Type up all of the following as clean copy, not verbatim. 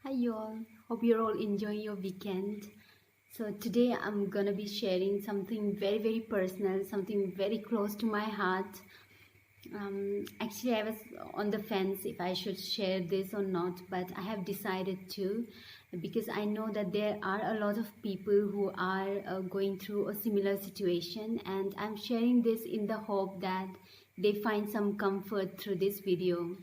Hi you all, hope you're all enjoying your weekend. So today I'm gonna be sharing something very personal, something very close to my heart. Actually I was on the fence if I should share this or not, but I have decided to because I know that there are a lot of people who are going through a similar situation, and I'm sharing this in the hope that they find some comfort through this video.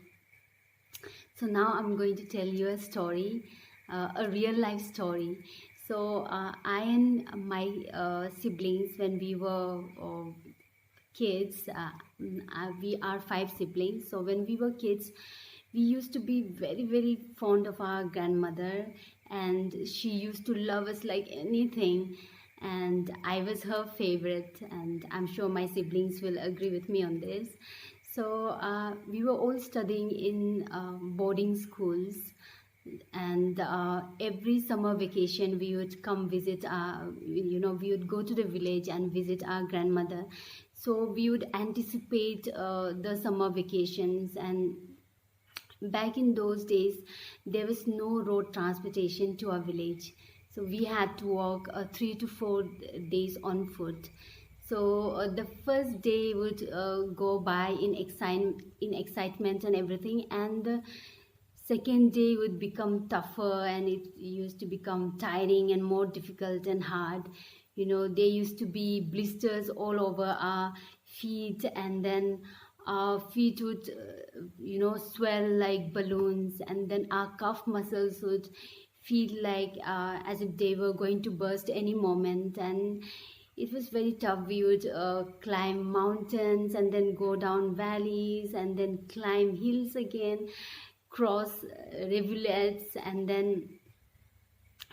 So now I'm going to tell you a story, a real life story. So I and my siblings, when we were kids, we are five siblings. So when we were kids, we used to be very fond of our grandmother, and she used to love us like anything. And I was her favorite, and I'm sure my siblings will agree with me on this. So we were all studying in boarding schools, and every summer vacation we would come visit we would go to the village and visit our grandmother. So we would anticipate the summer vacations, and back in those days there was no road transportation to our village, so we had to walk 3 to 4 days on foot. So the first day would go by in excitement and everything, and the second day would become tougher, and it used to become tiring and more difficult and hard. There used to be blisters all over our feet, and then our feet would swell like balloons, and then our calf muscles would feel like as if they were going to burst any moment. And it was very tough. We would climb mountains and then go down valleys and then climb hills again, cross rivulets, and then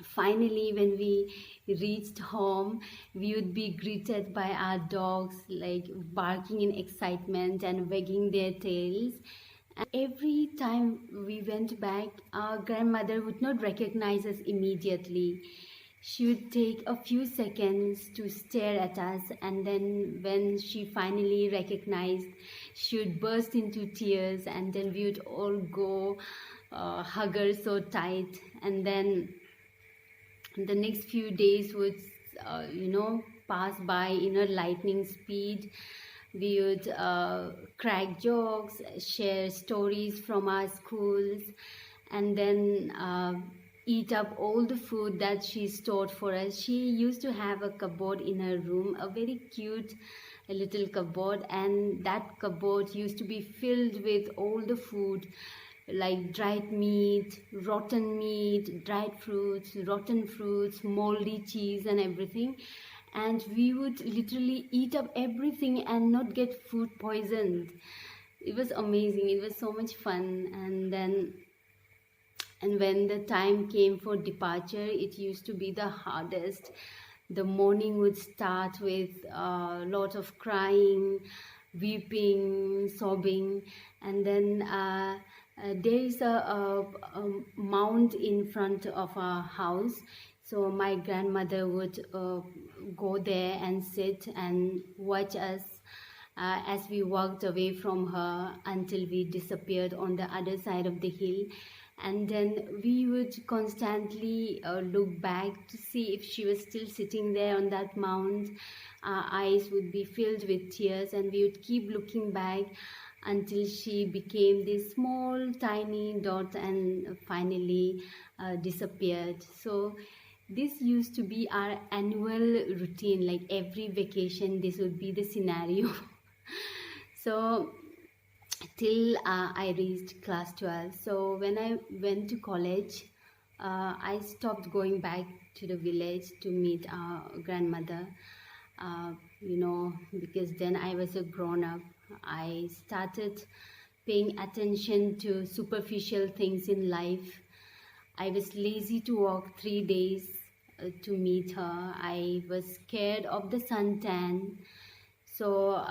finally when we reached home, we would be greeted by our dogs, like barking in excitement and wagging their tails. And every time we went back, our grandmother would not recognize us immediately. She would take a few seconds to stare at us, and then when she finally recognized, she would burst into tears, and then we would all go hug her so tight. And then the next few days would pass by in a lightning speed. We would crack jokes, share stories from our schools, and then eat up all the food that she stored for us. She used to have a cupboard in her room, a very cute little cupboard, and that cupboard used to be filled with all the food, like dried meat, rotten meat, dried fruits, rotten fruits, moldy cheese and everything. And we would literally eat up everything and not get food poisoned. It was amazing. It was so much fun. And when the time came for departure, it used to be the hardest. The morning would start with a lot of crying, weeping, sobbing, and then there is a mound in front of our house. So my grandmother would go there and sit and watch us as we walked away from her until we disappeared on the other side of the hill. And then we would constantly look back to see if she was still sitting there on that mound. Our eyes would be filled with tears, and we would keep looking back until she became this small tiny dot and finally disappeared. So this used to be our annual routine, like every vacation this would be the scenario. So till I reached class 12. So when I went to college, I stopped going back to the village to meet our grandmother, because then I was a grown up. I started paying attention to superficial things in life. I was lazy to walk 3 days to meet her. I was scared of the suntan. So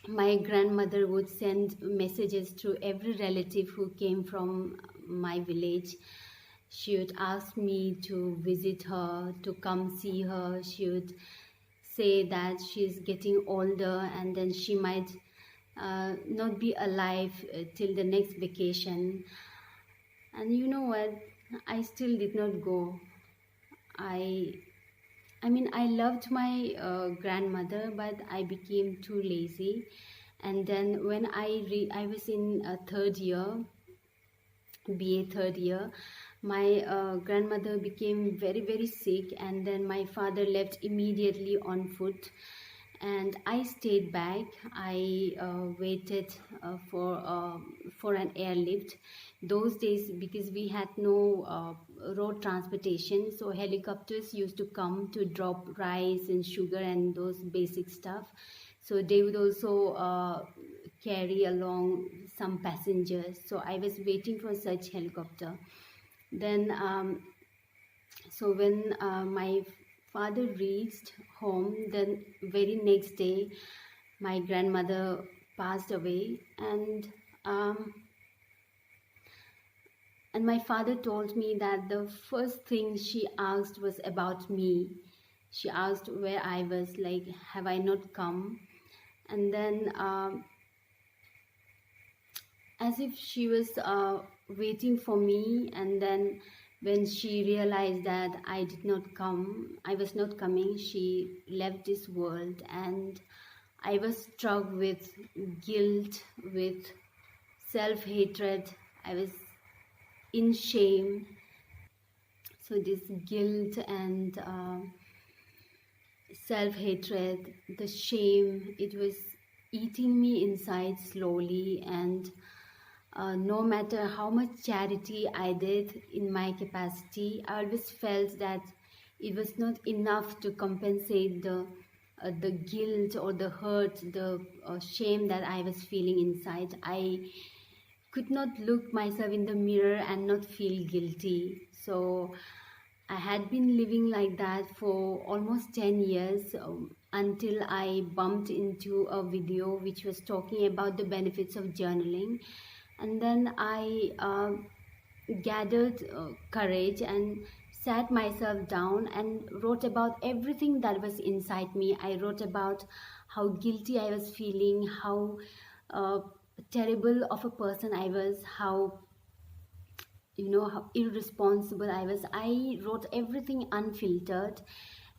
my grandmother would send messages to every relative who came from my village. She would ask me to visit her, to come see her. She would say that she's getting older and then she might not be alive till the next vacation. And you know what? I still did not go. I I mean, I loved my grandmother, but I became too lazy. And then when I was in third year, BA third year, my grandmother became very, very sick, and then my father left immediately on foot. And I stayed back. I waited for an airlift. Those days, because we had no road transportation, so helicopters used to come to drop rice and sugar and those basic stuff. So they would also carry along some passengers. So I was waiting for such helicopter. Then so when my father reached home, the very next day my grandmother passed away. And my father told me that the first thing she asked was about me. She asked where I was, like, have I not come? And then as if she was waiting for me. And then when she realized that I was not coming, she left this world. And I was struck with guilt, with self-hatred. I was in shame. So this guilt and self-hatred, the shame, it was eating me inside slowly. And no matter how much charity I did in my capacity, I always felt that it was not enough to compensate the guilt or the hurt, the shame that I was feeling inside. I could not look myself in the mirror and not feel guilty. So I had been living like that for almost 10 years, until I bumped into a video which was talking about the benefits of journaling. And then I gathered courage and sat myself down and wrote about everything that was inside me. I wrote about how guilty I was feeling, how terrible of a person I was, how how irresponsible I was. I wrote everything unfiltered.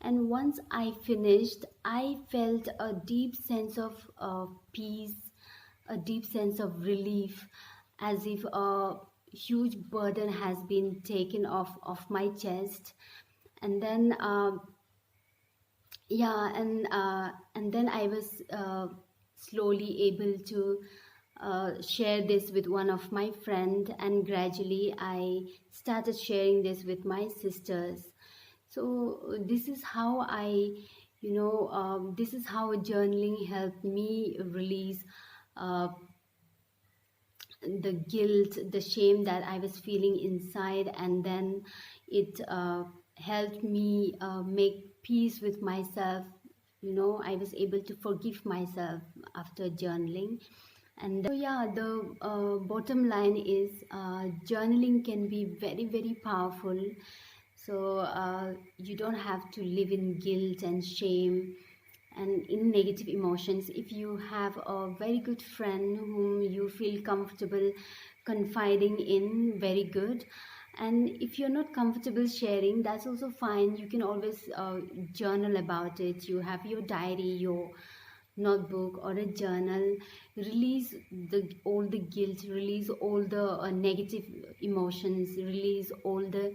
And once I finished, I felt a deep sense of peace, a deep sense of relief, as if a huge burden has been taken off my chest. And then and then I was slowly able to share this with one of my friend, and gradually I started sharing this with my sisters. So this is how this is how journaling helped me release uh, the guilt, the shame that I was feeling inside. And then it helped me make peace with myself. I was able to forgive myself after journaling. And so yeah, the bottom line is journaling can be very, very powerful. So you don't have to live in guilt and shame and in negative emotions. If you have a very good friend whom you feel comfortable confiding in, very good. And if you're not comfortable sharing, that's also fine. You can always journal about it. You have your diary, your notebook or a journal. Release all the guilt, release all the negative emotions, release all the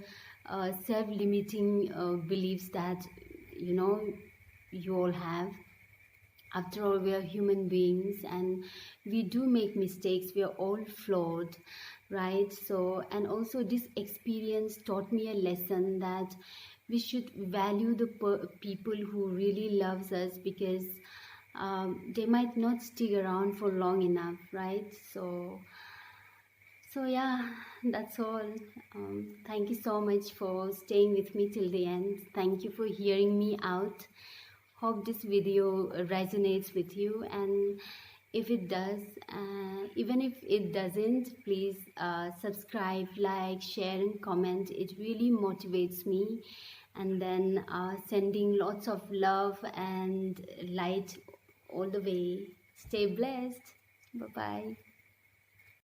self-limiting beliefs that you all have. After all, we are human beings and we do make mistakes. We are all flawed, right? So, and also this experience taught me a lesson that we should value the people who really loves us, because they might not stick around for long enough, right? So yeah, that's all. Thank you so much for staying with me till the end. Thank you for hearing me out. Hope this video resonates with you, and if it does, even if it doesn't, please subscribe, like, share and comment. It really motivates me. And then sending lots of love and light all the way. Stay blessed. Bye bye.